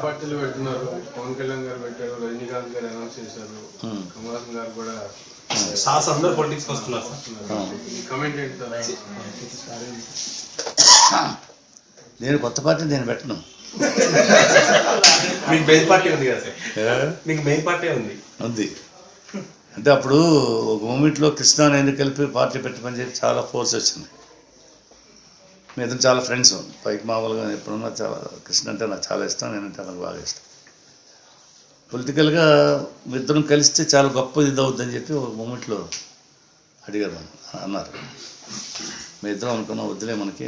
పార్టీలు పెడుతున్నారు. పవన్ కళ్యాణ్ గారు పెట్టారు, రజనీకాంత్ గారు అనౌన్స్ చేశారు, కమల్ హాసన్ గారు కూడా సాస్ అందరూ పొలిటిక్స్ వస్తున్నారు. కమెంట్ ఏంటి సార్? నేను కొత్త పార్టీ నేను పెట్టను. మీకు మెయిన్ పార్టీ ఉంది కదా సార్? మీకు మెయిన్ పార్టీ ఉంది. అంటే అప్పుడు ఒక మూమెంట్లో కృష్ణ నేను కలిపి పార్టీ పెట్టమని చెప్పి చాలా ఫోర్స్ వచ్చింది. మీ ఇద్దరు చాలా ఫ్రెండ్స్, పైకి మామూలుగా ఎప్పుడున్నా చాలా కృష్ణ అంటే నాకు చాలా ఇష్టం, నేనంటే నాకు బాగా ఇష్టం. పొలిటికల్గా మీ ఇద్దరం కలిస్తే చాలా గొప్ప ఇది అవుద్దని చెప్పి ఒక మూమెంట్లో అడిగారు, అన్నారు. మీ ఇద్దరం అనుకున్నాం వద్దులే, మనకి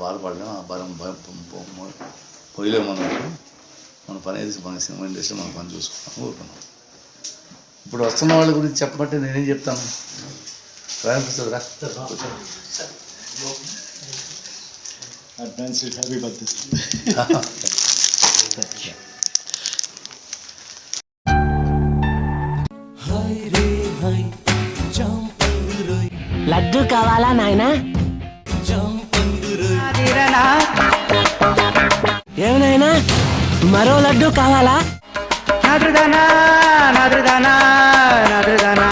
బాధపడలేము, ఆ భారం పోయలేము అన్నట్టు మన పని ఏది, మన సినిమా ఇండస్ట్రీ మన పని చూసుకున్నాం, ఊరుకున్నాం. ఇప్పుడు వస్తున్న వాళ్ళ గురించి చెప్పమంటే నేనేం చెప్తాను? రాయనిపిస్తుంది రా. Advanced happy birthday. లడ్డు కావాలా నాయనా? ఏమనాయనా మరో లడ్డు కావాలా? నాద్రదానా నాద్రదానా నాద్రదానా